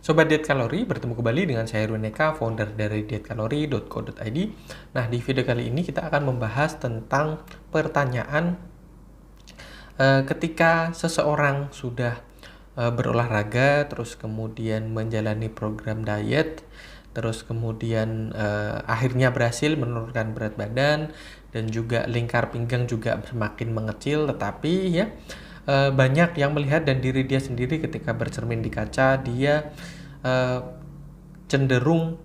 Sobat Diet Kalori, bertemu kembali dengan saya Irwin Eka, founder dari dietkalori.co.id. Nah, di video kali ini kita akan membahas tentang pertanyaan ketika seseorang sudah berolahraga, terus kemudian menjalani program diet, terus kemudian akhirnya berhasil menurunkan berat badan, dan juga lingkar pinggang juga semakin mengecil, tetapi ya banyak yang melihat dan diri dia sendiri ketika bercermin di kaca, dia cenderung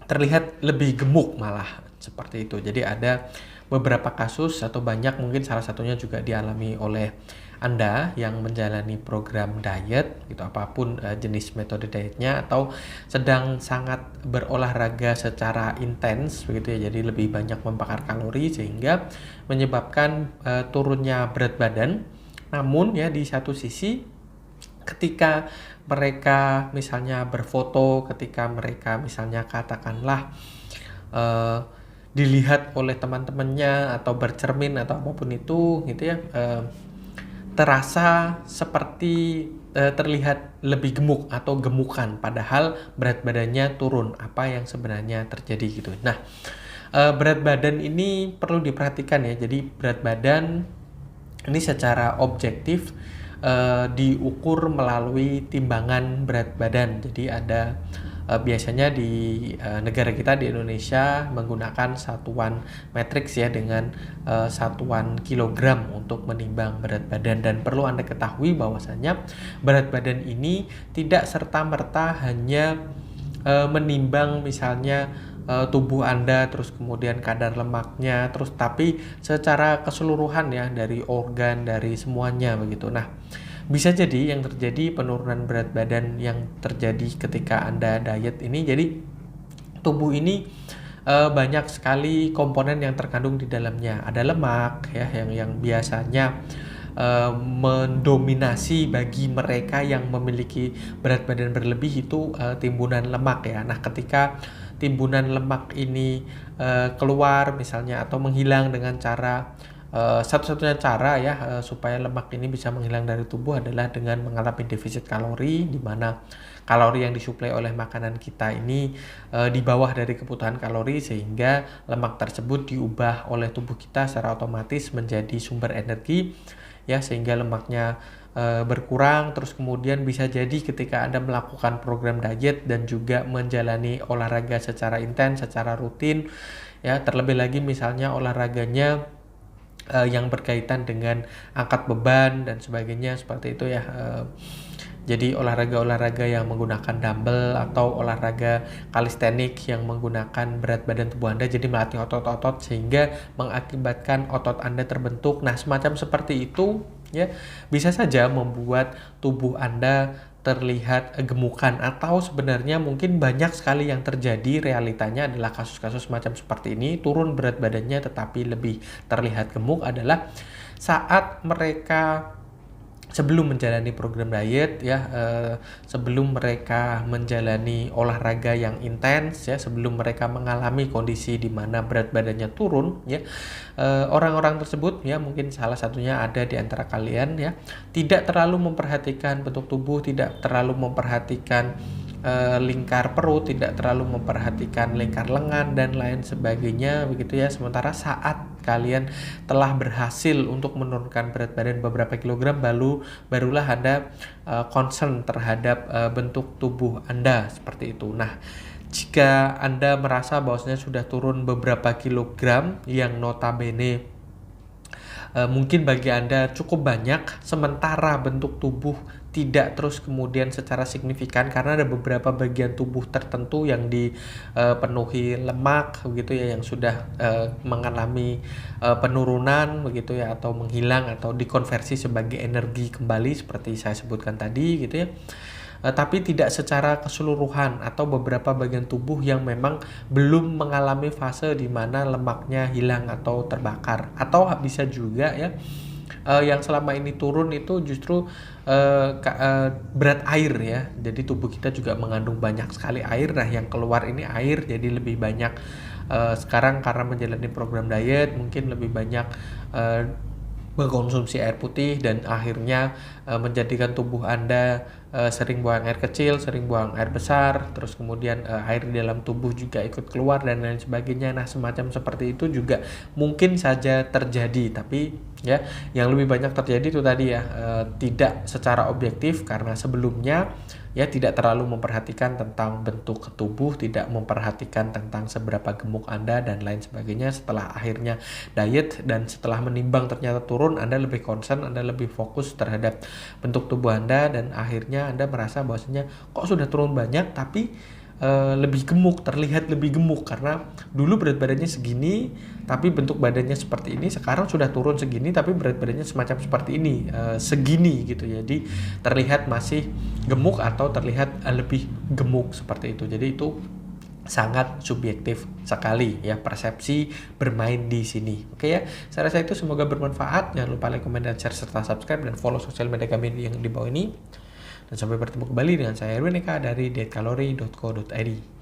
terlihat lebih gemuk malah seperti itu. Jadi ada beberapa kasus atau banyak, mungkin salah satunya juga dialami oleh Anda yang menjalani program diet gitu, apapun jenis metode dietnya, atau sedang sangat berolahraga secara intens begitu ya, jadi lebih banyak membakar kalori sehingga menyebabkan turunnya berat badan. Namun ya, di satu sisi ketika mereka misalnya berfoto, ketika mereka misalnya katakanlah dilihat oleh teman-temannya atau bercermin atau apapun itu gitu ya, terasa seperti terlihat lebih gemuk atau gemukan, padahal berat badannya turun. Apa yang sebenarnya terjadi gitu. Nah, berat badan ini perlu diperhatikan ya. Jadi berat badan ini secara objektif diukur melalui timbangan berat badan. Jadi ada biasanya di negara kita di Indonesia menggunakan satuan matriks ya, dengan satuan kilogram untuk menimbang berat badan. Dan perlu Anda ketahui bahwasanya berat badan ini tidak serta-merta hanya menimbang misalnya tubuh Anda, terus kemudian kadar lemaknya, terus tapi secara keseluruhan ya, dari organ, dari semuanya begitu. Nah, bisa jadi yang terjadi penurunan berat badan yang terjadi ketika Anda diet ini, jadi tubuh ini banyak sekali komponen yang terkandung di dalamnya. Ada lemak ya, yang biasanya mendominasi bagi mereka yang memiliki berat badan berlebih itu timbunan lemak ya. Nah, ketika timbunan lemak ini keluar misalnya atau menghilang dengan cara satu-satunya cara ya supaya lemak ini bisa menghilang dari tubuh adalah dengan mengalami defisit kalori, di mana kalori yang disuplai oleh makanan kita ini di bawah dari kebutuhan kalori, sehingga lemak tersebut diubah oleh tubuh kita secara otomatis menjadi sumber energi ya, sehingga lemaknya berkurang. Terus kemudian bisa jadi ketika Anda melakukan program diet dan juga menjalani olahraga secara intens, secara rutin ya, terlebih lagi misalnya olahraganya yang berkaitan dengan angkat beban dan sebagainya seperti itu ya. Jadi olahraga-olahraga yang menggunakan dumbbell atau olahraga kalistenik yang menggunakan berat badan tubuh Anda, jadi melatih otot-otot sehingga mengakibatkan otot Anda terbentuk. Nah, semacam seperti itu ya, bisa saja membuat tubuh Anda terlihat gemukan, atau sebenarnya mungkin banyak sekali yang terjadi. Realitanya adalah kasus-kasus macam seperti ini, turun berat badannya tetapi lebih terlihat gemuk, adalah saat mereka sebelum menjalani program diet ya, sebelum mereka menjalani olahraga yang intens ya, sebelum mereka mengalami kondisi di mana berat badannya turun ya, orang-orang tersebut ya, mungkin salah satunya ada di antara kalian ya, tidak terlalu memperhatikan bentuk tubuh, tidak terlalu memperhatikan lingkar perut, tidak terlalu memperhatikan lingkar lengan dan lain sebagainya begitu ya. Sementara saat kalian telah berhasil untuk menurunkan berat badan beberapa kilogram, barulah Anda concern terhadap bentuk tubuh Anda seperti itu. Nah, jika Anda merasa bahwasanya sudah turun beberapa kilogram yang notabene mungkin bagi Anda cukup banyak, sementara bentuk tubuh tidak terus kemudian secara signifikan, karena ada beberapa bagian tubuh tertentu yang dipenuhi lemak begitu ya, yang sudah mengalami penurunan begitu ya, atau menghilang atau dikonversi sebagai energi kembali seperti saya sebutkan tadi gitu ya. Tapi tidak secara keseluruhan, atau beberapa bagian tubuh yang memang belum mengalami fase di mana lemaknya hilang atau terbakar. Atau bisa juga ya, yang selama ini turun itu justru berat air ya. Jadi tubuh kita juga mengandung banyak sekali air. Nah, yang keluar ini air, jadi lebih banyak sekarang karena menjalani program diet mungkin lebih banyak mengkonsumsi air putih, dan akhirnya menjadikan tubuh Anda sering buang air kecil, sering buang air besar, terus kemudian air di dalam tubuh juga ikut keluar dan lain sebagainya. Nah, semacam seperti itu juga mungkin saja terjadi, tapi ya yang lebih banyak terjadi itu tadi ya, tidak secara objektif karena sebelumnya ya tidak terlalu memperhatikan tentang bentuk tubuh, tidak memperhatikan tentang seberapa gemuk Anda dan lain sebagainya. Setelah akhirnya diet dan setelah menimbang ternyata turun, Anda lebih concern, Anda lebih fokus terhadap bentuk tubuh Anda, dan akhirnya Anda merasa bahwasanya kok sudah turun banyak tapi lebih gemuk, terlihat lebih gemuk karena dulu berat badannya segini tapi bentuk badannya seperti ini, sekarang sudah turun segini tapi berat badannya semacam seperti ini, segini gitu. Jadi terlihat masih gemuk atau terlihat lebih gemuk seperti itu. Jadi itu sangat subjektif sekali ya, persepsi bermain di sini. Oke ya, saya rasa itu semoga bermanfaat. Jangan lupa like, comment, dan share serta subscribe dan follow sosial media kami yang di bawah ini. Dan sampai bertemu kembali dengan saya Erwin Eka dari dietkalori.co.id.